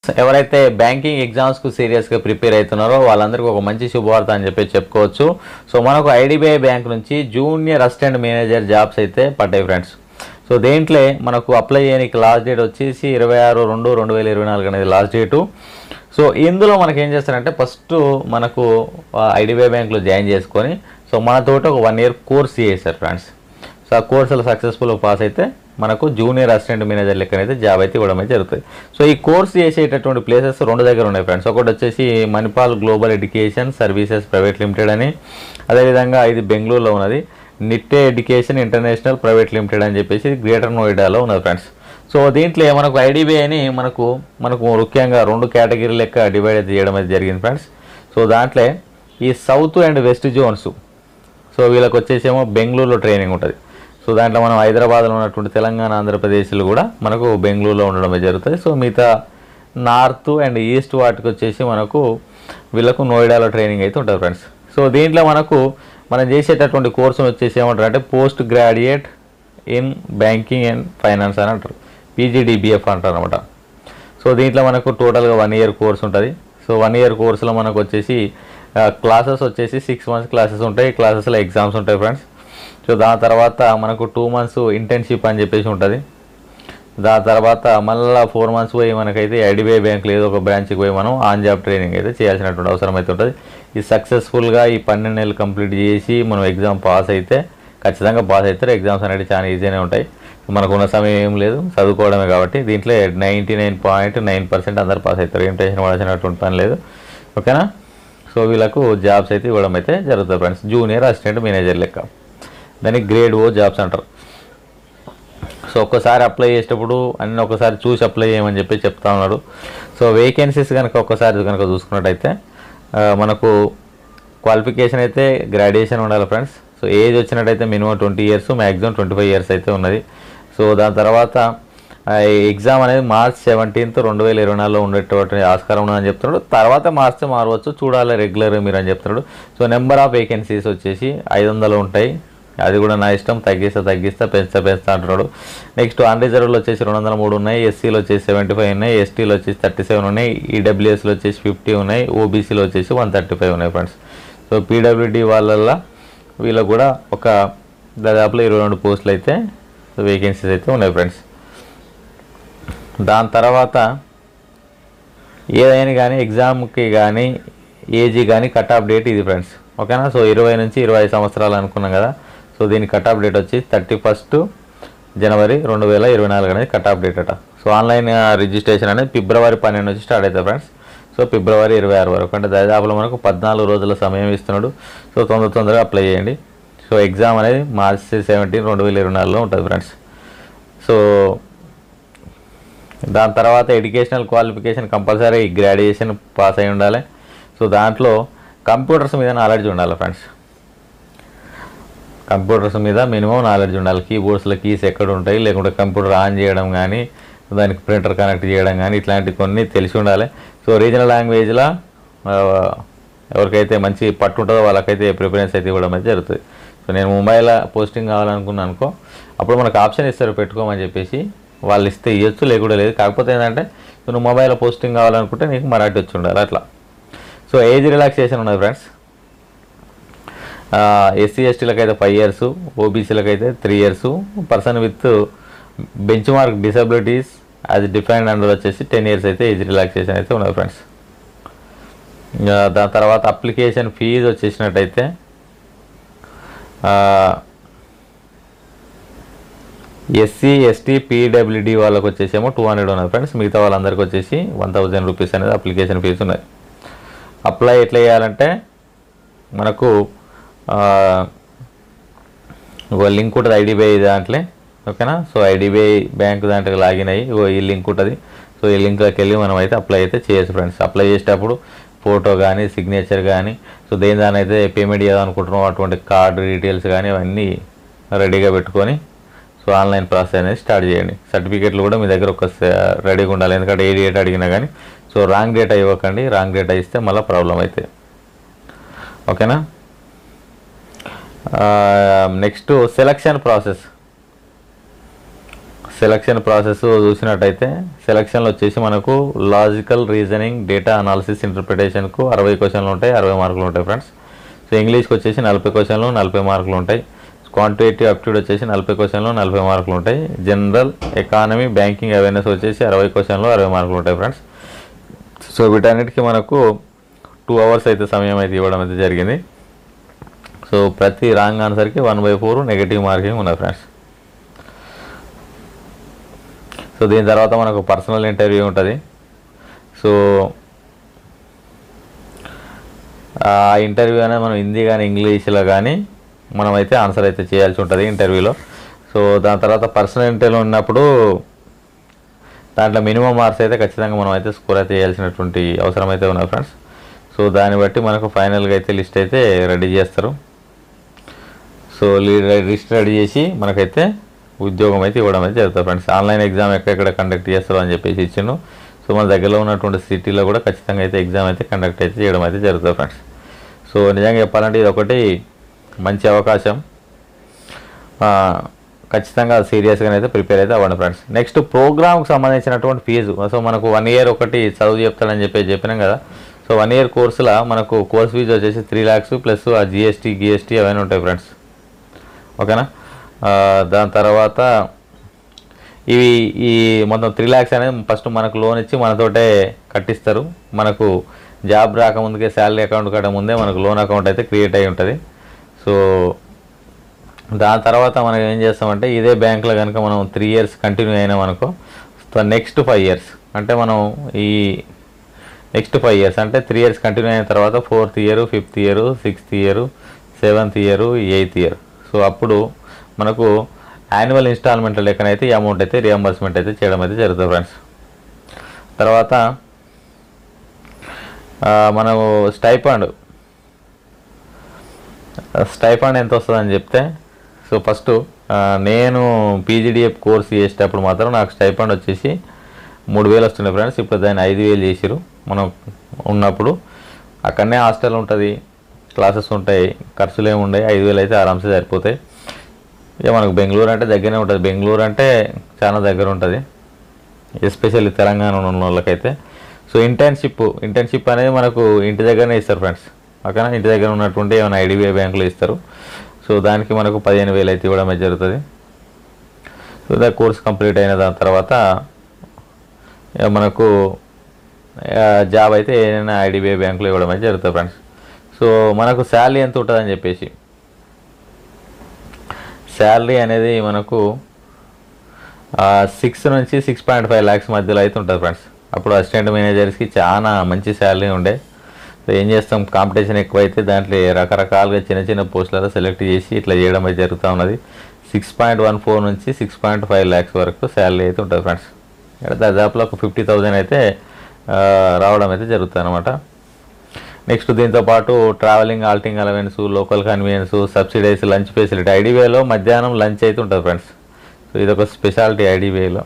ఎవరైతే బ్యాంకింగ్ ఎగ్జామ్స్కు సీరియస్గా ప్రిపేర్ అవుతున్నారో వాళ్ళందరికీ ఒక మంచి శుభవార్త అని చెప్పుకోవచ్చు. సో మనకు ఐడిబిఐ బ్యాంక్ నుంచి జూనియర్ అసిస్టెంట్ మేనేజర్ జాబ్స్ అయితే పడ్డాయి ఫ్రెండ్స్. సో దేంట్లో మనకు అప్లై చేయడానికి లాస్ట్ డేట్ వచ్చేసి 26/2/2024 అనేది లాస్ట్ డేటు. సో ఇందులో మనకి ఏం చేస్తారంటే ఫస్ట్ మనకు ఐడిబిఐ బ్యాంక్లో జాయిన్ చేసుకొని సో మనతోటి ఒక 1 year కోర్స్ చేశారు ఫ్రెండ్స్. సో ఆ కోర్సులో సక్సెస్ఫుల్గా పాస్ అయితే మనకు జూనియర్ అసిస్టెంట్ మేనేజర్ లెక్కనైతే జాబ్ అయితే ఇవ్వడం అయితే జరుగుతుంది. సో ఈ కోర్స్ చేసేటటువంటి ప్లేసెస్ 2 దగ్గర ఉన్నాయి ఫ్రెండ్స్. ఒకటి వచ్చేసి Manipal global education services private limited అని, అదేవిధంగా ఇది బెంగళూరులో ఉన్నది నిట్టే ఎడ్యుకేషన్ ఇంటర్నేషనల్ ప్రైవేట్ లిమిటెడ్ అని చెప్పేసి గ్రేటర్ నోయిడాలో ఉన్నది ఫ్రెండ్స్. సో దీంట్లో మనకు ఐడిబిఐని మనకు ముఖ్యంగా 2 కేటగిరీ లెక్క డివైడ్ అయితే చేయడం అయితే జరిగింది ఫ్రెండ్స్. సో దాంట్లో ఈ south and west zones so వీళ్ళకి వచ్చేసేమో బెంగళూరులో ట్రైనింగ్ ఉంటుంది. సో దాంట్లో మనం హైదరాబాద్లో ఉన్నటువంటి తెలంగాణ ఆంధ్రప్రదేశ్లో కూడా మనకు బెంగళూరులో ఉండడం జరుగుతుంది. సో మిగతా నార్త్ అండ్ ఈస్ట్ వాటికి వచ్చేసి మనకు వీళ్ళకు నోయిడాలో ట్రైనింగ్ అయితే ఉంటుంది ఫ్రెండ్స్. సో దీంట్లో మనం చేసేటటువంటి కోర్సును వచ్చేసి ఏమంటారు అంటే post graduate in banking and finance అని అంటారు, PGDBF అంటారు అనమాట. సో దీంట్లో మనకు టోటల్గా 1 year కోర్స్ ఉంటుంది. సో 1 year కోర్సులో మనకు వచ్చేసి క్లాసెస్ వచ్చేసి 6 months క్లాసెస్ ఉంటాయి. క్లాసెస్లో ఎగ్జామ్స్ ఉంటాయి ఫ్రెండ్స్. సో దాని తర్వాత మనకు 2 months ఇంటర్న్షిప్ అని చెప్పేసి ఉంటుంది. దాని తర్వాత మళ్ళీ 4 months పోయి మనకైతే ఐడిబిఐ బ్యాంక్లో ఏదో ఒక బ్రాంచ్కి పోయి మనం ఆన్ జాబ్ ట్రైనింగ్ అయితే చేయాల్సినటువంటి అవసరం అయితే ఉంటుంది. ఇది సక్సెస్ఫుల్గా ఈ 12 నెలలు కంప్లీట్ చేసి మనం ఎగ్జామ్ పాస్ అయితే ఖచ్చితంగా పాస్ అవుతారు. ఎగ్జామ్స్ అనేవి చాలా ఈజీగానే ఉంటాయి. మనకున్న సమయం ఏం లేదు, చదువుకోవడమే కాబట్టి దీంట్లో 99.9% అందరు పాస్ అవుతారు. ఏం టెన్షన్ పడాల్సినటువంటి పని లేదు. ఓకేనా. సో వీళ్ళకు జాబ్స్ అయితే ఇవ్వడం అయితే జరుగుతుంది ఫ్రెండ్స్. జూనియర్ అసిస్టెంట్ మేనేజర్ లెక్క, దానికి గ్రేడ్ O జాబ్స్ అంటారు. సో ఒక్కసారి అప్లై చేసేటప్పుడు అన్నీ ఒకసారి చూసి అప్లై చేయమని చెప్తా ఉన్నాడు. సో వేకెన్సీస్ కనుక ఒక్కసారి కనుక చూసుకున్నట్టయితే మనకు క్వాలిఫికేషన్ అయితే గ్రాడ్యుయేషన్ ఉండాలి ఫ్రెండ్స్. సో ఏజ్ వచ్చినట్టయితే మినిమం 20 years, మ్యాక్సిమం 25 years అయితే ఉన్నది. సో దాని తర్వాత ఎగ్జామ్ అనేది March 17th, 2024లో ఉండేటువంటి ఆస్కారం ఉందని చెప్తున్నాడు. తర్వాత మార్చి మారవచ్చు, చూడాలి రెగ్యులర్ మీరు అని చెప్తున్నాడు. సో నెంబర్ ఆఫ్ వేకెన్సీస్ వచ్చేసి 500 ఉంటాయి. అది కూడా నా ఇష్టం, తగ్గిస్తా పెంచుతా అంటున్నాడు. నెక్స్ట్ అన్రిజర్వ్లో వచ్చేసి 203 ఉన్నాయి, ఎస్సీలో వచ్చేసి 75 ఉన్నాయి, ఎస్టీలో వచ్చేసి 37 ఉన్నాయి, ఈడబ్ల్యూఎస్లో వచ్చేసి 50 ఉన్నాయి, ఓబీసీలో వచ్చేసి 135 ఉన్నాయి ఫ్రెండ్స్. సో పీడబ్ల్యూడీ వాళ్ళల్లో వీళ్ళకు కూడా ఒక దాదాపులో 22 పోస్టులు అయితే వేకెన్సీస్ అయితే ఉన్నాయి ఫ్రెండ్స్. దాని తర్వాత ఏదైనా కానీ ఎగ్జామ్కి కానీ ఏజ్ కానీ కట్ ఆఫ్ డేట్ ఇది ఫ్రెండ్స్. ఓకేనా. సో 20 నుంచి 25 సంవత్సరాలు అనుకున్నాం కదా. సో దీని కట్ ఆఫ్ డేట్ వచ్చి 31st January 2024 అనేది కట్ ఆఫ్ డేట్ అట. సో ఆన్లైన్ రిజిస్ట్రేషన్ అనేది February 12 నుంచి స్టార్ట్ అవుతుంది ఫ్రెండ్స్. సో February 26 వరకు అంటే దాదాపులో మనకు 14 రోజుల సమయం ఇస్తున్నాడు. సో తొందరగా అప్లై చేయండి. సో ఎగ్జామ్ అనేది March 17, 2024లో ఉంటుంది ఫ్రెండ్స్. సో దాని తర్వాత educational qualification compulsory graduation pass అయి ఉండాలి. సో దాంట్లో కంప్యూటర్స్ మీద నాలెడ్జ్ ఉండాలి ఫ్రెండ్స్. కంప్యూటర్స్ మీద మినిమం నాలెడ్జ్ ఉండాలి. కీబోర్డ్స్లో కీస్ ఎక్కడ ఉంటాయి, లేకుంటే కంప్యూటర్ ఆన్ చేయడం కానీ దానికి ప్రింటర్ కనెక్ట్ చేయడం కానీ ఇట్లాంటి కొన్ని తెలిసి ఉండాలి. సో రీజనల్ లాంగ్వేజ్లో ఎవరికైతే మంచి పట్టు ఉంటుందో వాళ్ళకైతే ప్రిఫరెన్స్ అయితే ఇవ్వడం అయితే జరుగుతుంది. సో నేను ముంబైలో పోస్టింగ్ కావాలనుకున్నాను అనుకో, అప్పుడు మనకు ఆప్షన్ ఇస్తారు పెట్టుకోమని చెప్పేసి, వాళ్ళు ఇస్తే ఇవ్వచ్చు, లేకుండా లేదు. కాకపోతే ఏంటంటే నువ్వు మొబైల్లో పోస్టింగ్ కావాలనుకుంటే నీకు మరాఠీ వచ్చి ఉండాలి అట్లా. సో ఏజ్ రిలాక్సేషన్ ఉన్నది ఫ్రెండ్స్. ఎస్సీ ఎస్టీలకు అయితే 5 years, ఓబీసీలకు అయితే 3 years, person with bench mark disabilities as defined under వచ్చేసి 10 years అయితే ఏజ్ రిలాక్సేషన్ అయితే ఉన్నది ఫ్రెండ్స్. దాని తర్వాత అప్లికేషన్ ఫీజు వచ్చేసినట్టయితే ఎస్సీ ఎస్టీ పీడబ్ల్యూడీ వాళ్ళకి వచ్చేసేమో 200 ఉన్నది ఫ్రెండ్స్. మిగతా వాళ్ళందరికీ వచ్చేసి 1000 రూపీస్ అనేది అప్లికేషన్ ఫీజు ఉన్నది. అప్లై ఎట్లా చేయాలంటే మనకు ఒక లింక్ ఉంటుంది ఐడిబిఐ దాంట్లో. ఓకేనా. సో ఐడిబిఐ బ్యాంక్ దాంట్లో లాగిన్ అయ్యి ఈ లింక్ ఉంటుంది. సో ఈ లింక్లోకి వెళ్ళి మనం అయితే అప్లై అయితే చేయొచ్చు ఫ్రెండ్స్. అప్లై చేసేటప్పుడు ఫోటో కానీ సిగ్నేచర్ కానీ సో దాని అయితే పేమెంట్ చేయాలనుకుంటున్నాం అటువంటి కార్డు డీటెయిల్స్ కానీ అవన్నీ రెడీగా పెట్టుకొని సో ఆన్లైన్ ప్రాసెస్ అనేది స్టార్ట్ చేయండి. సర్టిఫికేట్లు కూడా మీ దగ్గర ఒక రెడీగా ఉండాలి. ఎందుకంటే ఏ డేట్ అడిగినా కానీ సో రాంగ్ డేట్ ఇవ్వకండి. రాంగ్ డేట్ ఇస్తే మళ్ళీ ప్రాబ్లం అవుతాయి. ఓకేనా. Next selection process. Selection process చూసినట్టయితే సెలక్షన్లో వచ్చేసి మనకు లాజికల్ రీజనింగ్ డేటా అనాలిసిస్ ఇంటర్ప్రిటేషన్కు 60 క్వశ్చన్లు ఉంటాయి, 60 మార్కులు ఉంటాయి ఫ్రెండ్స్. సో ఇంగ్లీష్కి వచ్చేసి 40 క్వశ్చన్లు, 40 మార్కులు ఉంటాయి. క్వాంటిటేటివ్ అప్టిట్యూడ్ వచ్చేసి 40 క్వశ్చన్లు, 40 మార్కులు ఉంటాయి. జనరల్ ఎకానమీ బ్యాంకింగ్ అవేర్నెస్ వచ్చేసి 60 క్వశ్చన్లు, 60 మార్కులు ఉంటాయి ఫ్రెండ్స్. సో వీటన్నిటికీ మనకు 2 అవర్స్ అయితే సమయం అయితే ఇవ్వడం అయితే జరిగింది. సో ప్రతి రాంగ్ ఆన్సర్కి 1/4 నెగిటివ్ మార్కింగ్ ఉన్నది ఫ్రెండ్స్. సో దీని తర్వాత మనకు పర్సనల్ ఇంటర్వ్యూ ఉంటుంది. సో ఆ ఇంటర్వ్యూ అనేది మనం హిందీ కానీ ఇంగ్లీష్లో కానీ మనమైతే ఆన్సర్ అయితే చేయాల్సి ఉంటుంది ఇంటర్వ్యూలో. సో దాని తర్వాత పర్సనల్ ఇంటర్వ్యూ ఉన్నప్పుడు దాంట్లో మినిమం మార్క్స్ అయితే ఖచ్చితంగా మనం అయితే స్కోర్ అయితే చేయాల్సినటువంటి అవసరం అయితే ఉన్నది ఫ్రెండ్స్. సో దాన్ని బట్టి మనకు ఫైనల్గా అయితే లిస్ట్ అయితే రెడీ చేస్తారు. సో లిస్ట్ రెడీ చేసి మనకైతే ఉద్యోగం అయితే ఇవ్వడం అయితే జరుగుతుంది ఫ్రెండ్స్. ఆన్లైన్ ఎగ్జామ్ ఎక్కడెక్కడ కండక్ట్ చేస్తారు అని చెప్పేసి ఇచ్చిండు. సో మన దగ్గరలో ఉన్నటువంటి సిటీలో కూడా ఖచ్చితంగా అయితే ఎగ్జామ్ అయితే కండక్ట్ అయితే చేయడం అయితే జరుగుతుంది ఫ్రెండ్స్. సో నిజంగా చెప్పాలంటే ఇది ఒకటి మంచి అవకాశం. ఖచ్చితంగా సీరియస్గానే అయితే ప్రిపేర్ అయితే అవ్వండి ఫ్రెండ్స్. నెక్స్ట్ ప్రోగ్రామ్కి సంబంధించినటువంటి ఫీజు. సో మనకు 1 ఇయర్ ఒకటి చదువు చెప్తాడని చెప్పినాం కదా. సో 1 ఇయర్ కోర్సులో మనకు కోర్స్ ఫీజు వచ్చేసి 3 lakhs ప్లస్ ఆ జిఎస్టీ అవన్నీ ఉంటాయి ఫ్రెండ్స్. ఓకేనా. దాని తర్వాత ఈ మొత్తం 3 lakhs అనేది ఫస్ట్ మనకు లోన్ ఇచ్చి మనతోటే కట్టిస్తారు. మనకు జాబ్ రాకముందుకే శాలరీ అకౌంట్ కట్ట ముందే మనకు లోన్ అకౌంట్ అయితే క్రియేట్ అయి ఉంటుంది. సో దాని తర్వాత మనం ఏం చేస్తామంటే ఇదే బ్యాంకులో కనుక మనం 3 years కంటిన్యూ అయినాం అనుకో, నెక్స్ట్ 5 years అంటే మనం ఈ నెక్స్ట్ 5 years అంటే 3 years కంటిన్యూ అయిన తర్వాత 4th year, 5th year, 6th year, 7th year, 8th year. So అప్పుడు మనకు యాన్యువల్ ఇన్స్టాల్మెంట్ లెక్కనైతే ఈ అమౌంట్ అయితే రియంబర్స్మెంట్ అయితే చేయడం అయితే జరుగుతుంది ఫ్రెండ్స్. తర్వాత మనము స్టైఫండ్ ఎంత వస్తుందని చెప్తే, సో ఫస్ట్ నేను పీజీడిఎఫ్ కోర్స్ చేసేటప్పుడు మాత్రం నాకు స్టైఫండ్ వచ్చేసి 3,000 వస్తుండే ఫ్రెండ్స్. ఇప్పుడు దాన్ని 5,000 చేసిరు. మనం ఉన్నప్పుడు అక్కడనే హాస్టల్ ఉంటుంది, క్లాసెస్ ఉంటాయి, ఖర్చులు ఏమి ఉండవు. 5,000 అయితే ఆరామ్సే సరిపోతాయి. ఇక మనకు బెంగళూరు అంటే దగ్గరనే ఉంటుంది. బెంగళూరు అంటే చాలా దగ్గర ఉంటుంది, ఎస్పెషల్లీ తెలంగాణ ఉన్న వాళ్ళకైతే. సో ఇంటర్న్షిప్ అనేది మనకు ఇంటి దగ్గరనే ఇస్తారు ఫ్రెండ్స్. ఓకేనా. ఇంటి దగ్గర ఉన్నటువంటి ఏమైనా ఐడిబిఐ బ్యాంకులో ఇస్తారు. సో దానికి మనకు 15,000 అయితే ఇవ్వడం జరుగుతుంది. సో దా కోర్స్ కంప్లీట్ అయిన దాని తర్వాత మనకు జాబ్ అయితే ఏదైనా ఐడిబిఐ బ్యాంకులో ఇవ్వడం అయితే జరుగుతుంది ఫ్రెండ్స్. సో మనకు శాలరీ ఎంత ఉంటుందని చెప్పేసి, శాలరీ అనేది మనకు 6 నుంచి 6.5 lakhs మధ్యలో అయితే ఉంటుంది ఫ్రెండ్స్. అప్పుడు అసిస్టెంట్ మేనేజర్స్కి చాలా మంచి శాలరీ ఉండే. సో ఏం చేస్తాం, కాంపిటీషన్ ఎక్కువైతే దాంట్లో రకరకాలుగా చిన్న పోస్టులలో సెలెక్ట్ చేసి ఇట్లా చేయడం అయితే జరుగుతూ ఉన్నది. 6.14 నుంచి 6.5 lakhs వరకు శాలరీ అయితే ఉంటుంది ఫ్రెండ్స్. దాదాపులో ఒక 50,000 అయితే రావడం అయితే జరుగుతుంది అనమాట. నెక్స్ట్ దీంతోపాటు travelling, halting allowance, local conveyance, subsidise, lunch facility. ఐడిబిఐలో మధ్యాహ్నం లంచ్ అయితే ఉంటుంది ఫ్రెండ్స్. సో ఇదొక స్పెషాలిటీ ఐడిబిఐలో.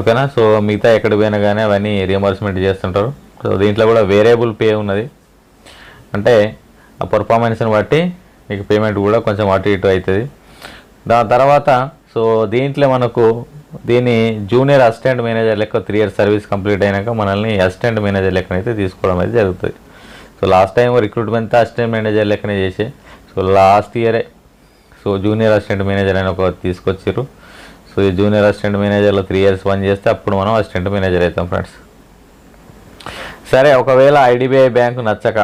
ఓకేనా. సో మిగతా ఎక్కడ పోయినా కానీ అవన్నీ రియంబర్స్మెంట్ చేస్తుంటారు. సో దీంట్లో కూడా వేరియబుల్ పే ఉన్నది, అంటే ఆ పర్ఫార్మెన్స్ని బట్టి మీకు పేమెంట్ కూడా కొంచెం అటు ఇటు అవుతుంది. దాని తర్వాత సో దీంట్లో మనకు దీన్ని జూనియర్ అసిస్టెంట్ మేనేజర్ లెక్క 3 years సర్వీస్ కంప్లీట్ అయినాక మనల్ని అసిస్టెంట్ మేనేజర్ లెక్కనైతే తీసుకోవడం అయితే జరుగుతుంది. So last time recruitment assistant manager లెక్కనే చేసి, సో లాస్ట్ ఇయరే సో జూనియర్ అసిస్టెంట్ మేనేజర్ అని ఒక తీసుకొచ్చారు. సో ఈ జూనియర్ అసిస్టెంట్ మేనేజర్లో 3 years పని చేస్తే అప్పుడు మనం అసిస్టెంట్ మేనేజర్ అవుతాం ఫ్రెండ్స్. సరే, ఒకవేళ ఐడిబిఐ బ్యాంకు నచ్చక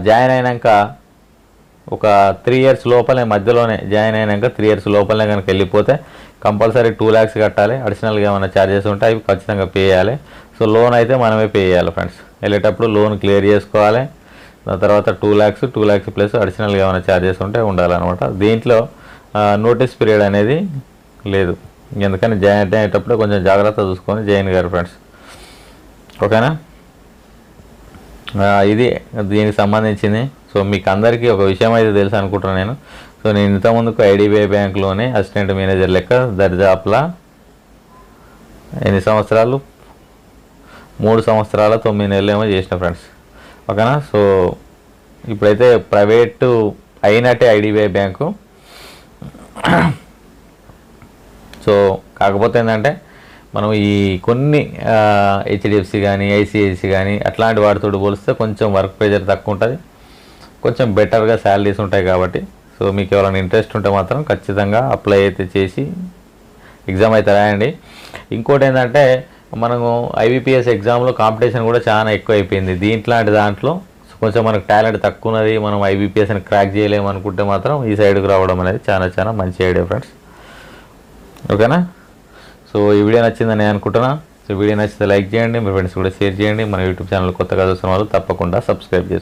జాయిన్ అయినాక ఒక 3 years లోపలే, మధ్యలోనే జాయిన్ అయినాక 3 years లోపలనే కనుక వెళ్ళిపోతే కంపల్సరీ 2 lakhs కట్టాలి. అడిషనల్గా ఏమైనా ఛార్జెస్ ఉంటే అవి ఖచ్చితంగా పే చేయాలి. సో లోన్ అయితే మనమే పే చేయాలి ఫ్రెండ్స్. వెళ్ళేటప్పుడు లోన్ క్లియర్ చేసుకోవాలి. దాని తర్వాత 2 lakhs ప్లస్ అడిషనల్గా ఏమైనా ఛార్జెస్ ఉంటే ఉండాలన్నమాట. దీంట్లో నోటీస్ పీరియడ్ అనేది లేదు. ఎందుకని జాయిన్ అయ్యేటప్పుడు కొంచెం జాగ్రత్త చూసుకొని జాయిన్ గారు ఫ్రెండ్స్. ఓకేనా. ఇది దీనికి సంబంధించింది. సో మీకు అందరికీ ఒక విషయం అయితే తెలుసు అనుకుంటున్నాను నేను. సో నేను ఇంతకుముందుకు ఐడిబిఐ బ్యాంక్లోనే అసిస్టెంట్ మేనేజర్ లెక్క దర్జాప్లా ఎన్ని సంవత్సరాలు, 3 సంవత్సరాల 9 నెలలు ఏమో చేసిన ఫ్రెండ్స్. ఓకేనా. సో ఇప్పుడైతే ప్రైవేటు అయినట్టే ఐడిబిఐ బ్యాంకు. సో కాకపోతే ఏంటంటే మనం ఈ కొన్ని హెచ్డిఎఫ్సి కానీ ఐసిఐసి కానీ అట్లాంటి వాటితో పోలిస్తే కొంచెం వర్క్ ప్రెజర్ తక్కువ ఉంటుంది, కొంచెం బెటర్గా శాలరీస్ ఉంటాయి. కాబట్టి సో మీకు ఎవరైనా ఇంట్రెస్ట్ ఉంటే మాత్రం ఖచ్చితంగా అప్లై అయితే చేసి ఎగ్జామ్ అయితే రాయండి. ఇంకోటి ఏంటంటే మనము ఐబీపీఎస్ ఎగ్జామ్లో కాంపిటీషన్ కూడా చాలా ఎక్కువ అయిపోయింది. దాంట్లో కొంచెం మనకు టాలెంట్ తక్కువ ఉన్నది, మనం ఐబీపీఎస్ని క్రాక్ చేయలేము అనుకుంటే మాత్రం ఈ సైడ్కి రావడం అనేది చాలా చాలా మంచి ఐడియా ఫ్రెండ్స్. ఓకేనా? సో ఈ వీడియో నచ్చిందని నేను అనుకుంటున్నా. సో వీడియో నచ్చితే లైక్ చేయండి, మీ ఫ్రెండ్స్ కూడా షేర్ చేయండి. మన యూట్యూబ్ ఛానల్ కొత్తగా చూస్తున్న వాళ్ళు తప్పకుండా సబ్స్క్రైబ్ చేయండి.